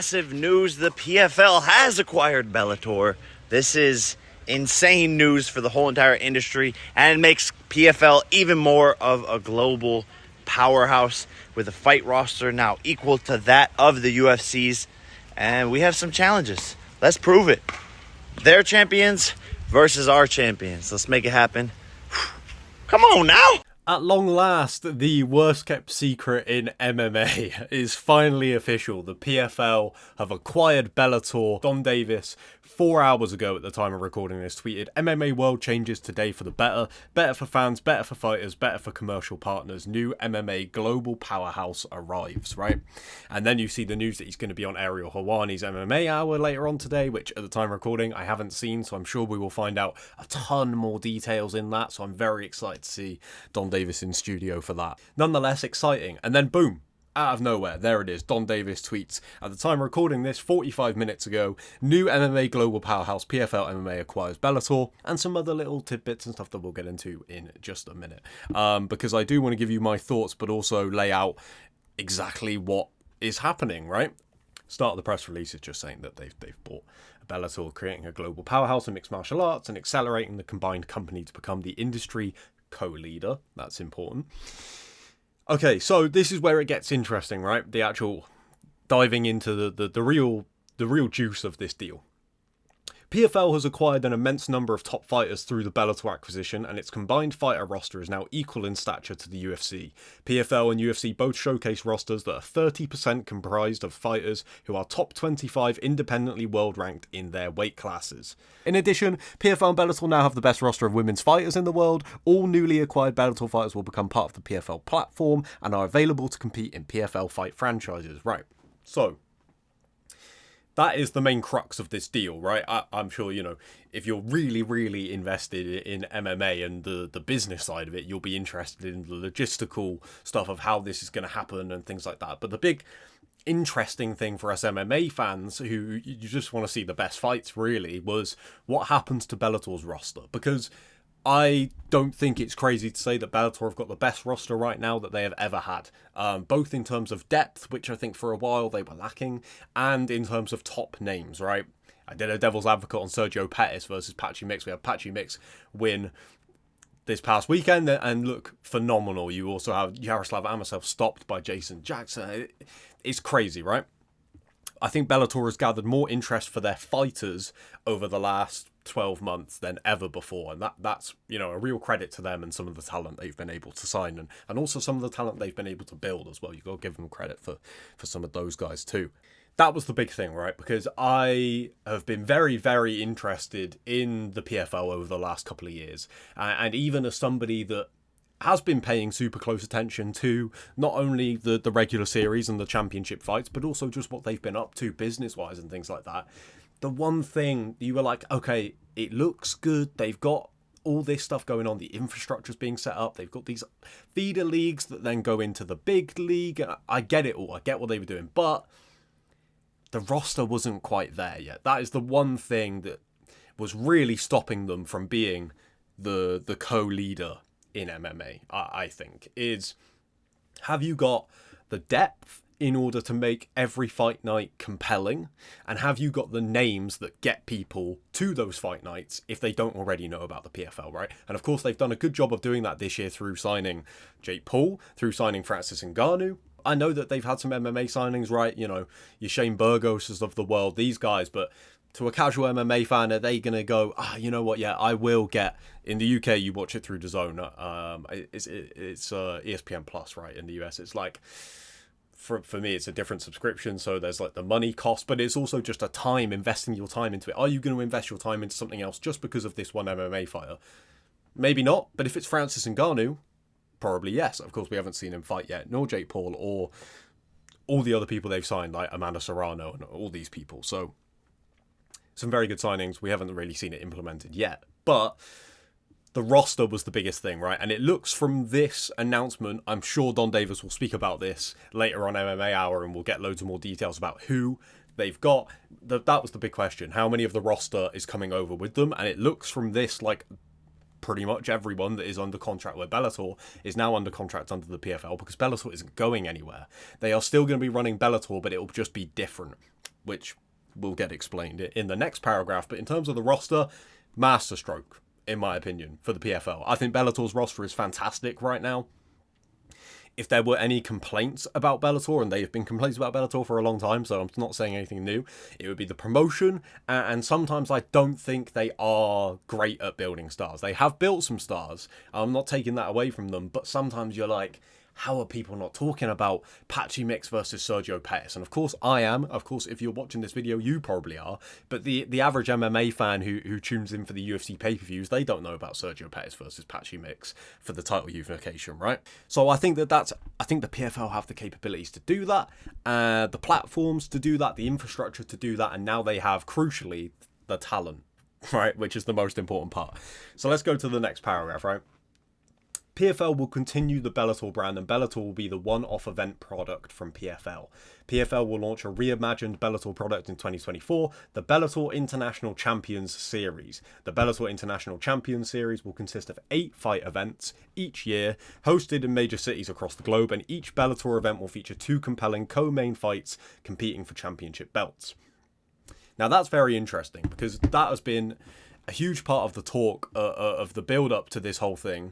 massive news. The PFL has acquired Bellator. This is insane news for the whole entire industry, and it makes PFL even more of a global powerhouse with a fight roster now equal to that of the UFC's. And we have some challenges. Let's prove it. Their champions versus our champions. Let's make it happen. Come on now. At long last, the worst kept secret in MMA is finally official. The PFL have acquired Bellator. Don Davis, 4 hours ago at the time of recording this, tweeted, MMA world changes today for the better. Better for fans, better for fighters, better for commercial partners. New MMA global powerhouse arrives, right? And then you see the news that he's going to be on Ariel Helwani's MMA Hour later on today, which at the time of recording I haven't seen, so I'm sure we will find out a ton more details in that. So I'm very excited to see Don Davis in studio for that. Nonetheless, exciting. And then boom, out of nowhere, there it is. Don Davis tweets, at the time of recording this, 45 minutes ago, new MMA global powerhouse PFL MMA acquires Bellator, and some other little tidbits and stuff that we'll get into in just a minute. Because I do want to give you my thoughts, but also lay out exactly what is happening, right? Start of the press release is just saying that they've bought Bellator, creating a global powerhouse in mixed martial arts and accelerating the combined company to become the industry co-leader. That's important. Okay, so this is where it gets interesting, right? The actual diving into the real juice of this deal. PFL has acquired an immense number of top fighters through the Bellator acquisition, and its combined fighter roster is now equal in stature to the UFC. PFL and UFC both showcase rosters that are 30% comprised of fighters who are top 25 independently world ranked in their weight classes. In addition, PFL and Bellator now have the best roster of women's fighters in the world. All newly acquired Bellator fighters will become part of the PFL platform and are available to compete in PFL fight franchises. Right, so that is the main crux of this deal, right? I'm sure, you know, if you're really, really invested in MMA and the business side of it, you'll be interested in the logistical stuff of how this is going to happen and things like that. But the big interesting thing for us MMA fans who you just want to see the best fights, really, was what happens to Bellator's roster. Because I don't think it's crazy to say that Bellator have got the best roster right now that they have ever had. Both in terms of depth, which I think for a while they were lacking, and in terms of top names, right? I did a devil's advocate on Sergio Pettis versus Patchy Mix. We have Patchy Mix win this past weekend and look phenomenal. You also have Yaroslav Amosov stopped by Jason Jackson. It's crazy, right? I think Bellator has gathered more interest for their fighters over the last 12 months than ever before, and that's, you know, a real credit to them and some of the talent they've been able to sign, and also some of the talent they've been able to build as well. You've got to give them credit for some of those guys too. That was the big thing, right? Because I have been very, very interested in the PFL over the last couple of years, and even as somebody that has been paying super close attention to not only the regular series and the championship fights, but also just what they've been up to business-wise and things like that. The one thing you were like, okay, it looks good. They've got all this stuff going on. The infrastructure's being set up. They've got these feeder leagues that then go into the big league. I get it all. I get what they were doing. But the roster wasn't quite there yet. That is the one thing that was really stopping them from being the co-leader in MMA, I think, is have you got the depth in order to make every fight night compelling, and have you got the names that get people to those fight nights if they don't already know about the PFL, right? And of course, they've done a good job of doing that this year through signing Jake Paul, through signing Francis Ngannou. I know that they've had some MMA signings, right? You know, your Shane Burgoses of the world, these guys, but to a casual MMA fan, are they going to go, you know what, yeah, I will get, in the UK, you watch it through DAZN, it's ESPN Plus, right? In the US, it's like, for me, it's a different subscription, so there's like the money cost, but it's also just a time, investing your time into it. Are you going to invest your time into something else just because of this one MMA fighter? Maybe not, but if it's Francis Ngannou, probably yes. Of course, we haven't seen him fight yet, nor Jake Paul, or all the other people they've signed, like Amanda Serrano and all these people. So some very good signings. We haven't really seen it implemented yet, but the roster was the biggest thing, right? And it looks from this announcement, I'm sure Don Davis will speak about this later on MMA Hour, and we'll get loads of more details about who they've got. That was the big question. How many of the roster is coming over with them? And it looks from this like pretty much everyone that is under contract with Bellator is now under contract under the PFL, because Bellator isn't going anywhere. They are still going to be running Bellator, but it will just be different. which will get explained in the next paragraph. But in terms of the roster, masterstroke, in my opinion, for the PFL. I think Bellator's roster is fantastic right now. If there were any complaints about Bellator, and they have been complaints about Bellator for a long time, so I'm not saying anything new, it would be the promotion, and sometimes I don't think they are great at building stars. They have built some stars, I'm not taking that away from them, but sometimes you're like, how are people not talking about Patchy Mix versus Sergio Pettis? And of course I am. Of course, if you're watching this video, you probably are. But the average MMA fan who tunes in for the UFC pay-per-views, they don't know about Sergio Pettis versus Patchy Mix for the title unification, right? So I think I think the PFL have the capabilities to do that, the platforms to do that, the infrastructure to do that, and now they have, crucially, the talent, right? Which is the most important part. So let's go to the next paragraph, right? PFL will continue the Bellator brand, and Bellator will be the one-off event product from PFL. PFL will launch a reimagined Bellator product in 2024, the Bellator International Champions Series. The Bellator International Champions Series will consist of 8 fight events each year, hosted in major cities across the globe, and each Bellator event will feature 2 compelling co-main fights competing for championship belts. Now that's very interesting, because that has been a huge part of the talk of the build-up to this whole thing.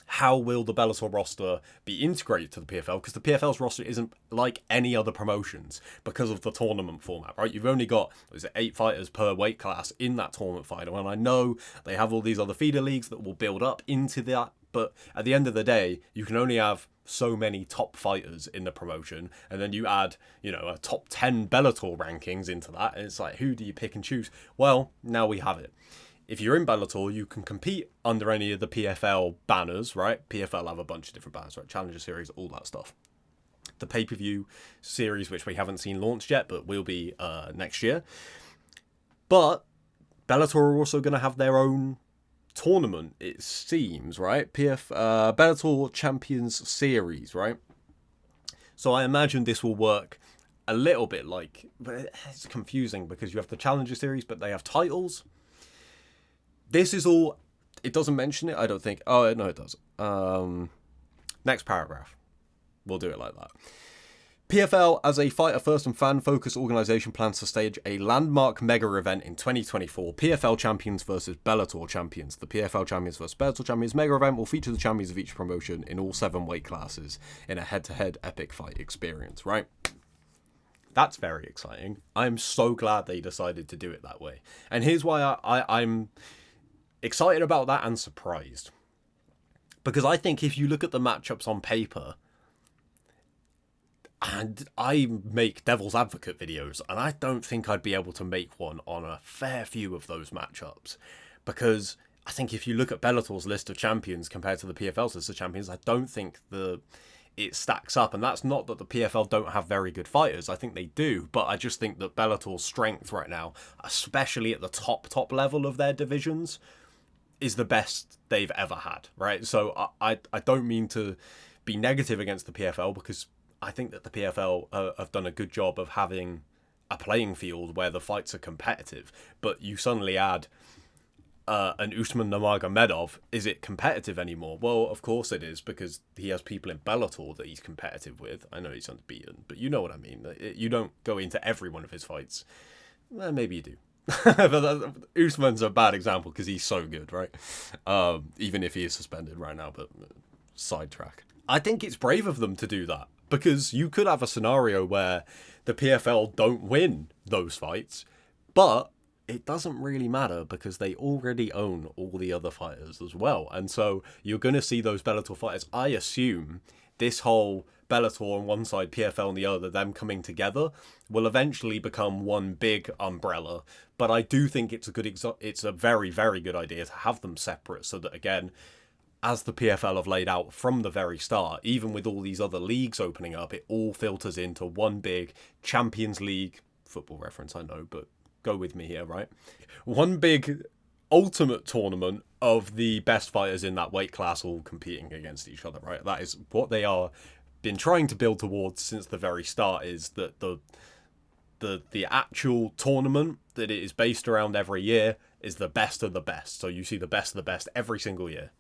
How will the Bellator roster be integrated to the PFL? Because the PFL's roster isn't like any other promotions because of the tournament format, right? You've only got 8 fighters per weight class in that tournament final, and I know they have all these other feeder leagues that will build up into that, but at the end of the day, you can only have so many top fighters in the promotion, and then you add, a top 10 Bellator rankings into that, and it's like, who do you pick and choose? Well, now we have it. If you're in Bellator, you can compete under any of the PFL banners, right? PFL have a bunch of different banners, right? Challenger Series, all that stuff. The pay-per-view series, which we haven't seen launched yet, but will be next year. But Bellator are also going to have their own tournament, it seems, right? Bellator Champions Series, right? So I imagine this will work a little bit like... But it's confusing because you have the Challenger Series, but they have titles. This is all... It doesn't mention it, I don't think. Oh, no, it does. Next paragraph. We'll do it like that. PFL, as a fighter-first and fan-focused organisation, plans to stage a landmark mega event in 2024. PFL Champions versus Bellator Champions. The PFL Champions versus Bellator Champions mega event will feature the champions of each promotion in all 7 weight classes in a head-to-head epic fight experience, right? That's very exciting. I'm so glad they decided to do it that way. And here's why I'm excited about that and surprised. Because I think if you look at the matchups on paper, and I make devil's advocate videos, and I don't think I'd be able to make one on a fair few of those matchups. Because I think if you look at Bellator's list of champions compared to the PFL's list of champions, I don't think it stacks up. And that's not that the PFL don't have very good fighters. I think they do. But I just think that Bellator's strength right now, especially at the top level of their divisions, is the best they've ever had, right? So I don't mean to be negative against the PFL, because I think that the PFL have done a good job of having a playing field where the fights are competitive. But you suddenly add an Usman Nurmagomedov, is it competitive anymore? Well, of course it is, because he has people in Bellator that he's competitive with. I know he's unbeaten, but you know what I mean. You don't go into every one of his fights. Well, maybe you do. But Usman's a bad example because he's so good, right? Even if he is suspended right now, but sidetrack. I think it's brave of them to do that, because you could have a scenario where the PFL don't win those fights, but it doesn't really matter because they already own all the other fighters as well. And so you're going to see those Bellator fighters. I assume this whole Bellator on one side, PFL on the other, them coming together, will eventually become one big umbrella. But I do think it's a very, very good idea to have them separate, so that, again, as the PFL have laid out from the very start, even with all these other leagues opening up, it all filters into one big Champions League, football reference, I know, but go with me here, right? One big ultimate tournament of the best fighters in that weight class all competing against each other, right? That is what they are been trying to build towards since the very start, is that the actual tournament that it is based around every year is the best of the best. So you see the best of the best every single year.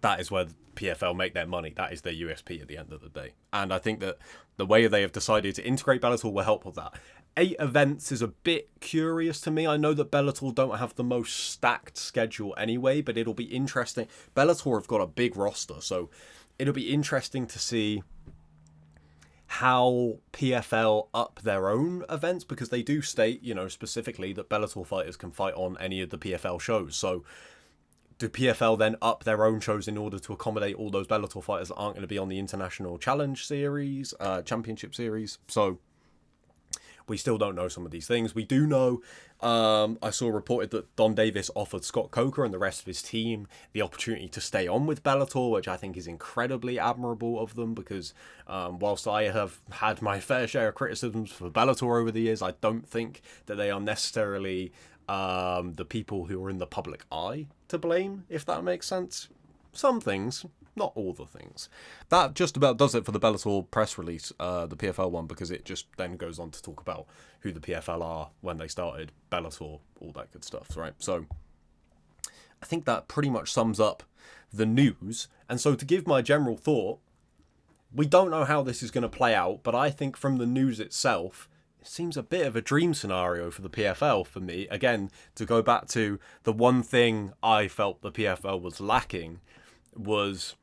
that is where the PFL make their money. That is their USP at the end of the day. And I think that the way they have decided to integrate Bellator will help with that. 8 events is a bit curious to me. I know that Bellator don't have the most stacked schedule anyway, but it'll be interesting. Bellator have got a big roster, so it'll be interesting to see how PFL up their own events, because they do state, specifically that Bellator fighters can fight on any of the PFL shows. So do PFL then up their own shows in order to accommodate all those Bellator fighters that aren't going to be on the International Challenge Series, Championship Series? So we still don't know some of these things. We do know, I saw reported that Don Davis offered Scott Coker and the rest of his team the opportunity to stay on with Bellator, which I think is incredibly admirable of them, because whilst I have had my fair share of criticisms for Bellator over the years, I don't think that they are necessarily the people who are in the public eye to blame, if that makes sense. Some things, not all the things. That just about does it for the Bellator press release, the PFL one, because it just then goes on to talk about who the PFL are, when they started, Bellator, all that good stuff, right? So I think that pretty much sums up the news. And so to give my general thought, we don't know how this is going to play out, but I think from the news itself, it seems a bit of a dream scenario for the PFL for me. Again, to go back to the one thing I felt the PFL was lacking was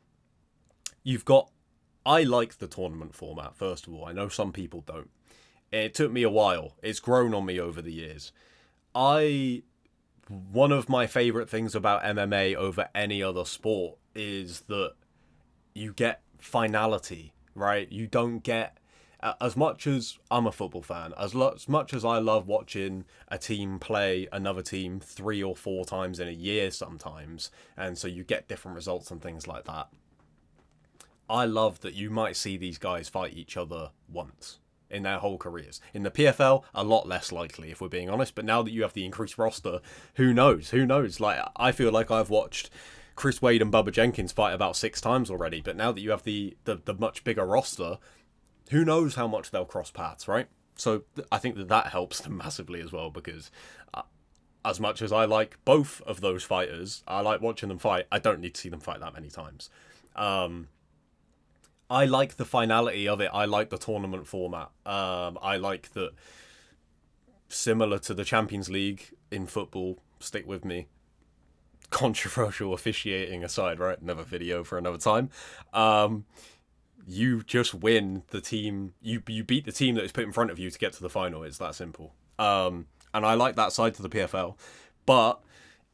I like the tournament format, first of all. I know some people don't. It took me a while. It's grown on me over the years. One of my favourite things about MMA over any other sport is that you get finality, right? You don't get, as much as I'm a football fan, as much as I love watching a team play another team 3 or 4 times in a year sometimes, and so you get different results and things like that. I love that you might see these guys fight each other once in their whole careers. In the PFL, a lot less likely, if we're being honest, but now that you have the increased roster, who knows? Like, I feel like I've watched Chris Wade and Bubba Jenkins fight about 6 times already, but now that you have the much bigger roster, who knows how much they'll cross paths, right? So I think that helps them massively as well, because as much as I like both of those fighters, I like watching them fight, I don't need to see them fight that many times. I like the finality of it. I like the tournament format. I like that, similar to the Champions League in football, stick with me, controversial officiating aside, right? Another video for another time. You just win the team. You beat the team that is put in front of you to get to the final. It's that simple. And I like that side to the PFL. But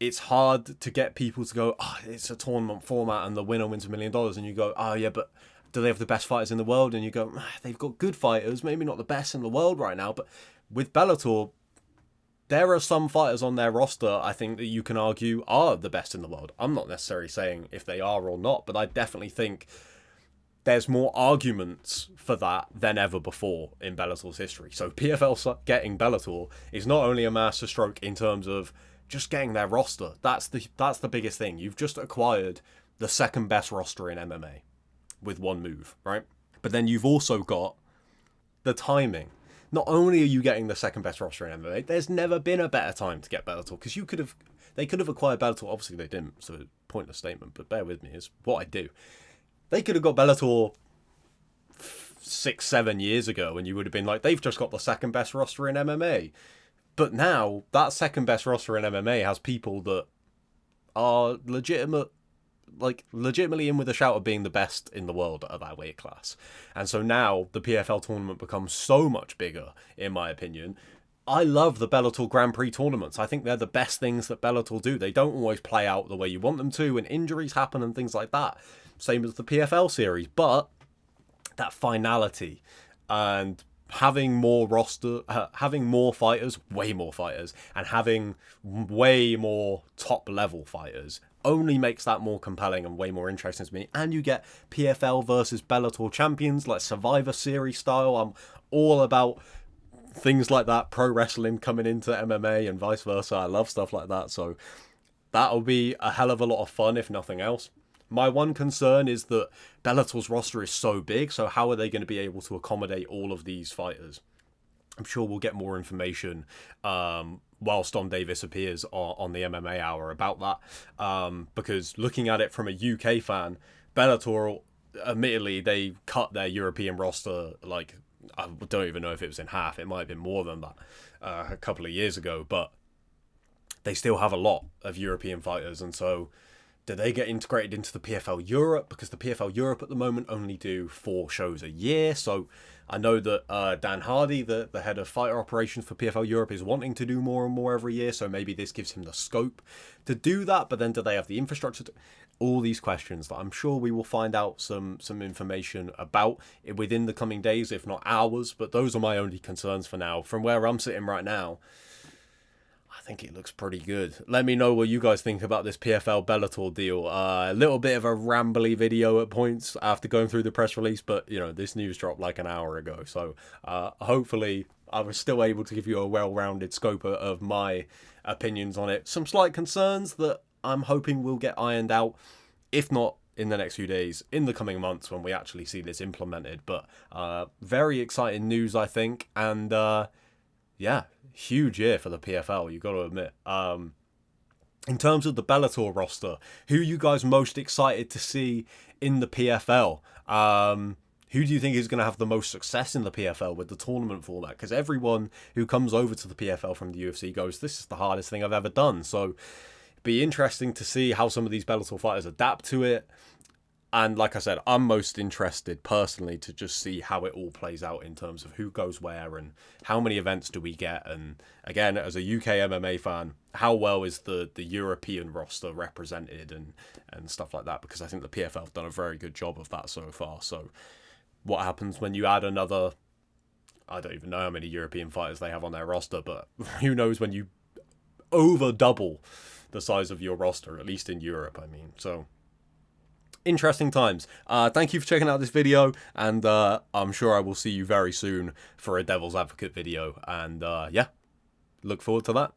it's hard to get people to go, it's a tournament format and the winner wins $1 million. And you go, yeah, but do they have the best fighters in the world? And you go, they've got good fighters, maybe not the best in the world right now. But with Bellator, there are some fighters on their roster, I think, that you can argue are the best in the world. I'm not necessarily saying if they are or not, but I definitely think there's more arguments for that than ever before in Bellator's history. So PFL getting Bellator is not only a masterstroke in terms of just getting their roster. That's the biggest thing. You've just acquired the second best roster in MMA with one move, right? But then you've also got the timing. Not only are you getting the second best roster in MMA, there's never been a better time to get Bellator, because they could have acquired Bellator. Obviously they didn't, so pointless statement, but bear with me, it's what I do. They could have got Bellator 6-7 years ago, and you would have been like, they've just got the second best roster in MMA. But now that second best roster in MMA has people that are legitimately in with a shout of being the best in the world at that weight class. And so now the PFL tournament becomes so much bigger, in my opinion. I love the Bellator Grand Prix tournaments. I think they're the best things that Bellator do. They don't always play out the way you want them to, and injuries happen and things like that. Same as the PFL series, but that finality and having more roster, having more fighters, way more fighters, and having way more top level fighters only makes that more compelling and way more interesting to me. And you get PFL versus Bellator champions, like Survivor Series style. I'm all about things like that, pro wrestling coming into MMA and vice versa. I love stuff like that, so that'll be a hell of a lot of fun, if nothing else. My one concern is that Bellator's roster is so big, so how are they going to be able to accommodate all of these fighters? I'm sure we'll get more information whilst Dom Davis appears on the MMA Hour about that. Because looking at it from a UK fan, Bellator, admittedly, they cut their European roster, like, I don't even know if it was in half. It might have been more than that a couple of years ago. But they still have a lot of European fighters. And so do they get integrated into the PFL Europe? Because the PFL Europe at the moment only do 4 shows a year. So I know that Dan Hardy, the head of fighter operations for PFL Europe, is wanting to do more and more every year. So maybe this gives him the scope to do that. But then do they have the infrastructure to... All these questions that I'm sure we will find out some information about within the coming days, if not hours. But those are my only concerns for now. From where I'm sitting right now, I think it looks pretty good. Let me know what you guys think about this PFL Bellator deal. A little bit of a rambly video at points after going through the press release, but you know, this news dropped like an hour ago. So hopefully I was still able to give you a well-rounded scope of my opinions on it. Some slight concerns that I'm hoping will get ironed out, if not in the next few days, in the coming months when we actually see this implemented. But very exciting news, I think. And yeah, huge year for the PFL, you got to admit. In terms of the Bellator roster, who are you guys most excited to see in the PFL? Who do you think is going to have the most success in the PFL with the tournament format? Because everyone who comes over to the PFL from the UFC goes, this is the hardest thing I've ever done. So it'd be interesting to see how some of these Bellator fighters adapt to it. And like I said, I'm most interested personally to just see how it all plays out in terms of who goes where and how many events do we get. And again, as a UK MMA fan, how well is the European roster represented and stuff like that? Because I think the PFL have done a very good job of that so far. So what happens when you add another, I don't even know how many European fighters they have on their roster, but who knows when you over double the size of your roster, at least in Europe, I mean. So interesting times. Thank you for checking out this video, and I'm sure I will see you very soon for a Devil's Advocate video. And yeah, look forward to that.